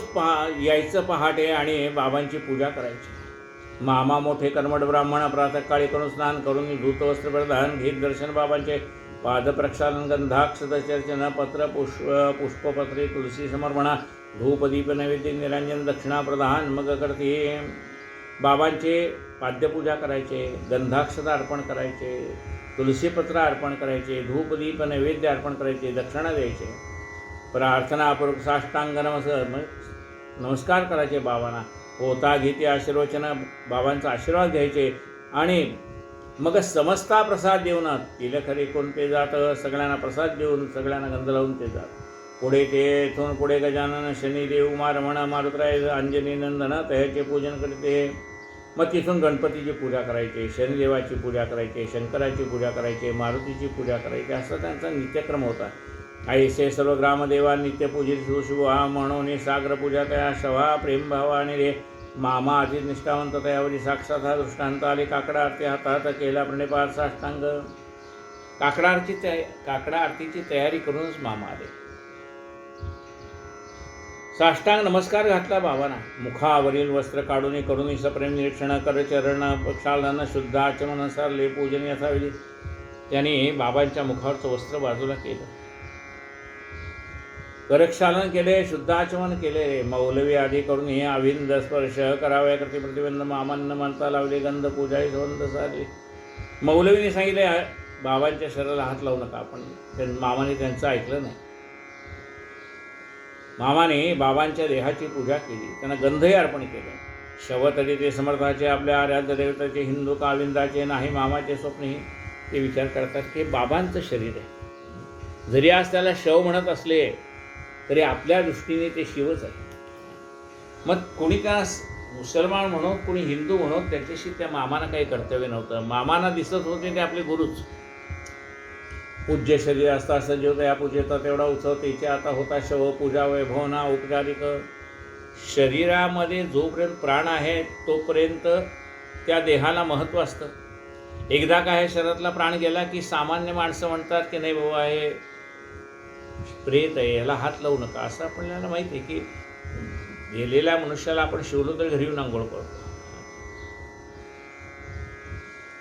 यायचं पहाटे आणि बाबांची पूजा करायची. मामा मोठे कर्मठ ब्राह्मण प्रातःकाळी करून स्नान करून धूतवस्त्र प्रधान घेत दर्शन बाबांचे पादप्रक्षालन गंधाक्षत चर्चन पत्र पुष्पपत्रे तुलसी समर्पणा धूपदीप नैवेद्य निरंजन दक्षिणा प्रधान मग करते. बाबांचे पाद्यपूजा करायचे, गंधाक्षता अर्पण करायचे, तुलसीपत्र अर्पण करायचे, धूपदीप नैवेद्य अर्पण करायचे, दक्षिणा द्यायचे, प्रार्थनापूर्वक साष्टांग नमस्कार करायचे बाबांना. पोता घेते आशीर्वचन बाबांचा आशीर्वाद घ्यायचे आणि मग समस्ता प्रसाद देऊन तिलखरी कोणते जात सगळ्यांना प्रसाद देऊन सगळ्यांना गंध लावून ते जात. पुढे तेथून पुढे गजानन शनिदेव मारमण मारुतराय अंजनी नंदन तह्याचे पूजन करते. मग तिथून गणपतीची पूजा करायची, शनिदेवाची पूजा करायची, शंकराची पूजा करायची, मारुतीची पूजा करायची. असा त्यांचा नित्यक्रम होता. ऐसे सर्व ग्रामदेवा नित्यपूजित सुशुभा म्हणून सागर पूजा तया शवा प्रेमभावाने रे मामा आधी निष्ठावंत त्यावरी साक्षात हा दृष्टांत आले. काकडा आरती हातात केला प्रणिपात साष्टांग. काकडा आरतीची तयारी करूनच मामा आले. साष्टांग नमस्कार घातला बाबांना. मुखावरील वस्त्र काढून करून सप्रेम निरीक्षण कर चरण प्रक्षालन शुद्ध आचमन सरले पूजन यथाविधी. त्याने बाबांच्या मुखावरचं वस्त्र बाजूला केलं, करक्षालन केले, शुद्धाचमन केले. मौलवी आधी करून हे अविंद स्पर्श कराव्या करते प्रतिबंध मामांना म्हणता लावले. गंध पूजाही संबंध साधले. मौलवीने सांगितले बाबांच्या शरीराला हात लावू नका. आपण मामाने त्यांचं ऐकलं नाही. मामाने बाबांच्या देहाची पूजा केली, त्यांना गंधही अर्पण केले. शवतरी ते समर्थाचे आपल्या आराध्य देवताचे, हिंदू काविंदाचे नाही मामाचे स्वप्नही. ते विचार करतात की बाबांचं शरीर आहे, जरी आज त्याला शव म्हणत असले तरी आपल्या दृष्टीने ते शिवच आहे. मग कोणी का मुसलमान म्हणो कोणी हिंदू म्हणो त्याच्याशी त्या मामाना काही कर्तव्य नव्हतं. मामाना दिसत होते ते आपले गुरुच. पूज्य शरीर असता सजीव या पूजेचा तेवढा उत्सव त्याच्या आता होता शव पूजा वैभवना औपचारिक. शरीरामध्ये जोपर्यंत प्राण आहे तोपर्यंत त्या देहाला महत्त्व असतं. एकदा काय शरीरातला प्राण गेला की सामान्य माणसं म्हणतात की नाही बाबा हे प्रेत आहे, याला हात लावू नका. असं आपल्याला माहिती आहे की गेलेल्या मनुष्याला आपण शिवलो तर घरी येऊन आंघोळ करतो.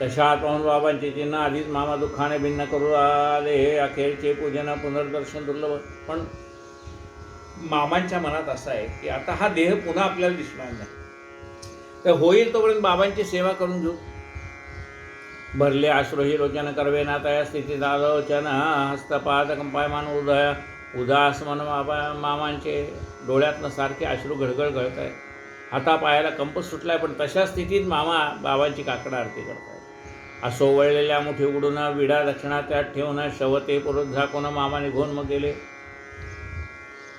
तशा पाहून बाबांचे चिन्ह आधीच मामा दुःखाने भिन्न करू आले. हे अखेरचे पूजन पुनर्दर्शन दुर्लभ. पण मामांच्या मनात असं आहे की आता हा देह पुन्हा आपल्याला दिसणार नाही, तर होईल तोपर्यंत बाबांची सेवा करून घेऊ. भरले अश्रूही लोचन करवे ना तया स्थितीत आलोचन हस्तपाद कंपायमान उदय उदास मन मामांचे डोळ्यातनं सारखे अश्रू घडघड गळत आहे. हातापायाला कंप सुटलाय, पण तशा स्थितीत मामा बाबांची काकडा आरती करतात. असो वळलेल्या मुठी उघडून विडा दक्षिणा त्यात ठेवून शवते पुरुष झाकून मामा निघून मग गेले.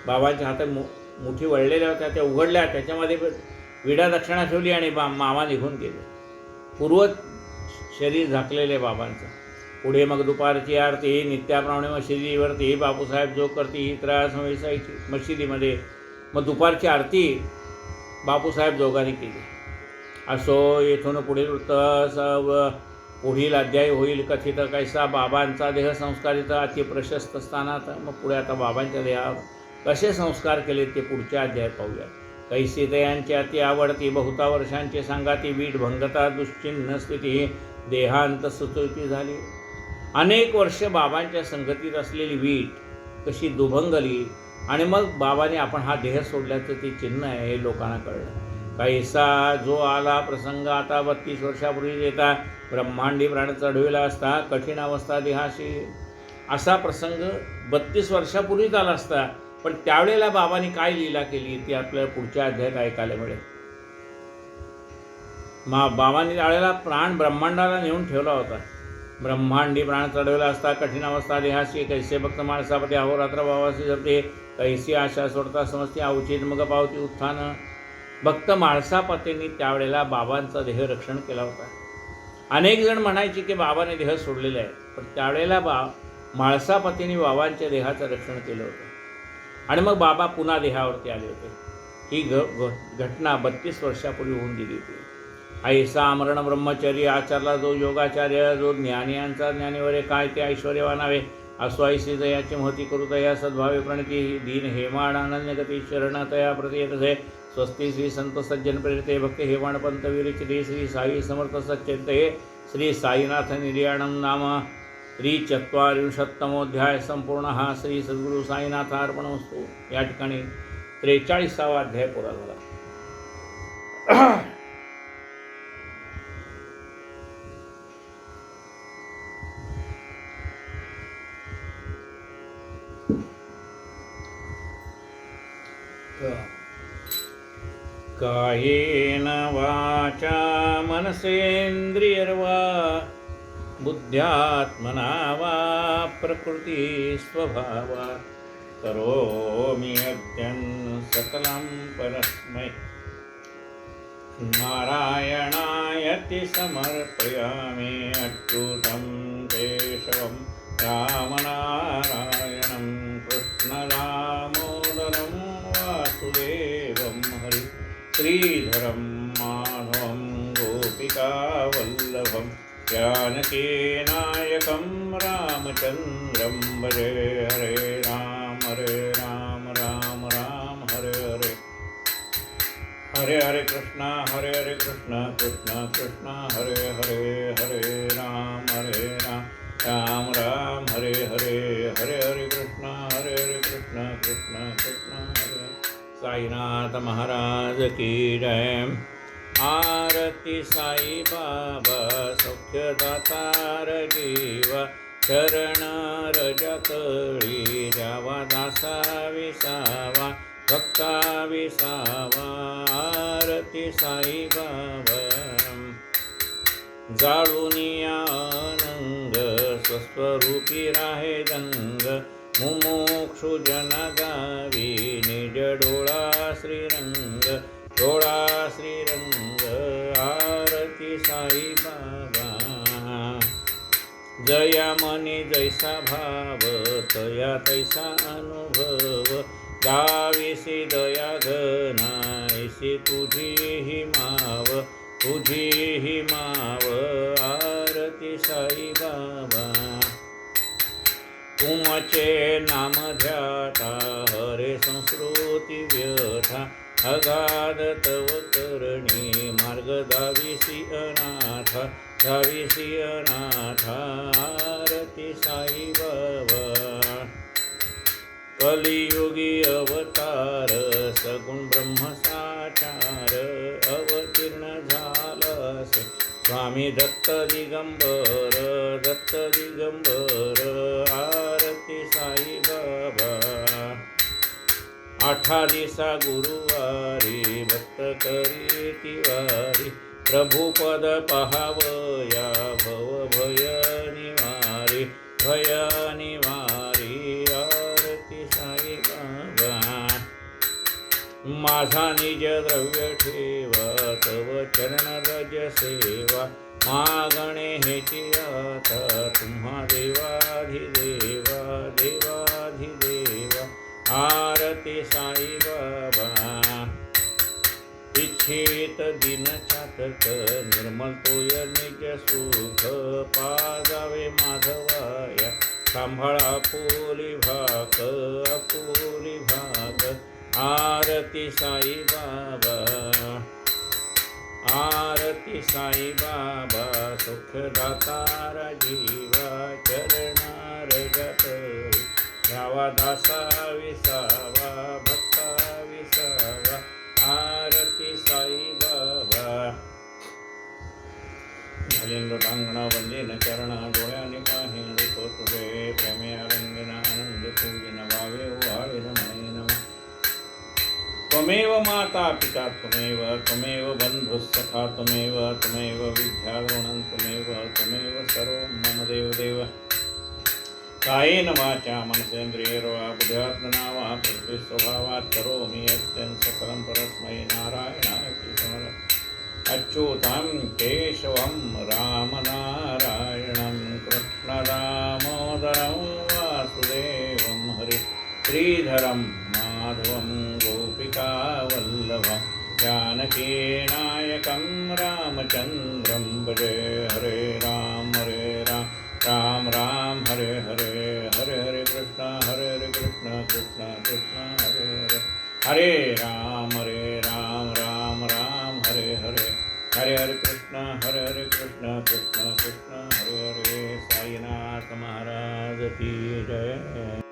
बाबांच्या हातात मुठी वळलेल्या होत्या, त्या उघडल्या, त्याच्यामध्ये विडा दक्षिणा ठेवली आणि मामा निघून गेले. पूर्व शरीर झाकलेले बाबांचं. पुढे मग दुपारची आरती नित्याप्रमाणे मशिदीवरती बापूसाहेब जो करती ही त्रास व्हायची मशिदीमध्ये. मग दुपारची आरती बापूसाहेब जोगाने केली. असो येथून पुढील वृत्त पुढील अध्याय होईल कथित कैसा बाबांचा देह संस्कारित अति प्रशस्त स्थानात. मग पुढे आता बाबांच्या देहावर कसे संस्कार केले ते पुढच्या अध्याय पाहूया. कैसी दयांची अति आवडती बहुता वर्षांची सांगाती वीट भंगता दुश्चिन्ह स्थिती देहांत सुचुती झाली. अनेक वर्ष बाबांच्या संगतीत असलेली वीट कशी दुभंगली आणि मग बाबाने आपण हा देह सोडल्याचं ते चिन्ह आहे हे लोकांना कळलं. कैसा जो आला प्रसंग आता 32 वर्षापूर्वी येता ब्रह्मांडी प्राण चढविला असता कठीण अवस्था देहाशी. असा प्रसंग 32 वर्षापूर्वीच आला असता, पण त्यावेळेला बाबांनी काय लीला केली ती आपल्याला पुढच्या अध्यायात ऐकायला मिळेल. बाबांनी त्यावेळेला प्राण ब्रह्मांडाला नेऊन ठेवला होता. ब्रह्मांडी प्राण चढवला असता कठीण अवस्था देहाशी. कैसे भक्त माणसापती अहोरात्र भावासी जपते कैसी आशा सोडता समजते अवचित मग पावती उत्थान. भक्त माळसापतींनी त्यावेळेला बाबांचा देह रक्षण केला होता. अनेक जण म्हणायचे की बाबाने देह सोडलेला आहे, पण त्यावेळेला माळसापतींनी बाबांच्या देहाचं रक्षण केलं होतं आणि मग बाबा पुन्हा देहावरती आले होते. ही घटना 32 वर्षापूर्वी होऊन गेली होती. ऐसा आमरण ब्रह्मचर्य आचारला जो योगाचार्य जो ज्ञानियांचा ज्ञानीवरे काय ते ऐश्वर्यवान हवे. असो ऐसी दयाची महती करू तया सद्भावे प्रणिती दीन हेमाड अनन्यगती शरण तया प्रतीयतसे स्वस्ती श्री संत सज्जन प्रेरिते भक्त हेमाड पंत विरचिते श्री साई समर्थ सच्चिंते श्री साईनाथ निर्याणम नाम श्री 44तमोध्याय संपूर्ण हा श्री सद्गुरू साईनाथ अर्पणमस्तु. या ठिकाणी 43वा अध्याय पुरा झाला. कायेन वाचा मनसेन्द्रियर्वा बुद्ध्यात्मना वा प्रकृती स्वभावा करोमि अद्यं सकलं परस्मै नारायणायति समर्पयामि अच्युतं केशवं रामनारायणं कृष्णदामोदरं वासुदेवं हरि श्रीधरं माधवं गोपिकावल्लभं जानकीनायकं रामचन्द्रं भजे। हरे राम राम राम हरे हरे। हरे हरे कृष्णा कृष्णा कृष्णा हरे हरे। हरे राम राम राम हरे हरे। हरे हरे कृष्णा कृष्णा कृष्णा हरे। साईनाथ महाराज की जय। आरती साई बाबा सौख्यदातार जीवा चरण रजतळी जावा दासा विसावा भक्ता विसावा। आरती साई बाबा जाळूनी आनंग स्वस्वरूपी राहे दंग मुमुक्षु जन गावी निज डोळा श्रीरंग डोळा श्रीरंग। आरती साई बाबा जया मनी जैसा भाव तया तैसा अनुभव गाविसी दया घनाईसी तुझी ही माव तुझी ही माव। आरती साई बाबा तुमचे नाम ध्याता हरे संस्कृती व्यथा अगाध तव करणी मार्ग दाविसी अनाथा दाविसी अनाथा। आरती साई बाबा कलियुगी अवतार सगुण ब्रह्म साचार अवतीर्ण झालासे स्वामी दत्त दिगंबर दत्त दिगंबर। आरती साई बाबा आठा दिसा गुरुवारी भक्त करी तिवारी प्रभुपद पहावया भव भय निवारी भय निवारी। आरती साई बाबा माझा निज द्रव्य ठेवा तव चरण रज सेवा मागणे हेची आता तुम्हा देवाधिदेवा देवाधिदेवा। आरती साई बाबा इच्छित दिन चातक निर्मल तोय निज सुख पाजावे माधवाया सांभाळा आपुली भाक आपुली भाक। आरती साई बाबा आरती साई बाबा सुखदातार जीवा चरणार जतळी जावा दासा विसावा भक्ता विसावा। आरती साई बाबा झाले लोटांगणा वंदेन चरण डोळ्याने पाहिण तुझे प्रेमे रंगीन आनंद पूजन वावे वाळीन म्हणेन। त्वमेव माता पिता त्वमेव बंधुः सखा त्वमेव विद्या द्रोणं त्वमेव सर्वं मम देव। कायेन वाचा मनसेन्द्रियैर्वा बुद्ध्यात्मना वा प्रकृति स्वभावात् करोमि यत्तं सकलं परस्मै नारायणाय समर्पयामि। अच्युतं केशवं रामनारायणं कृष्णदामोदरं वासुदेवं हरि श्रीधरं माधवं गोपिकावल्लभं जानकीनायकं रामचन्द्रं भजे। हरे राम राम राम हरे हरे। हरे हरे कृष्णा कृष्णा कृष्णा हरे हरे। हरे राम राम हरे हरे। हरे हरे कृष्णा कृष्णा कृष्णा हरे हरे। साईनाथ महाराज की जय।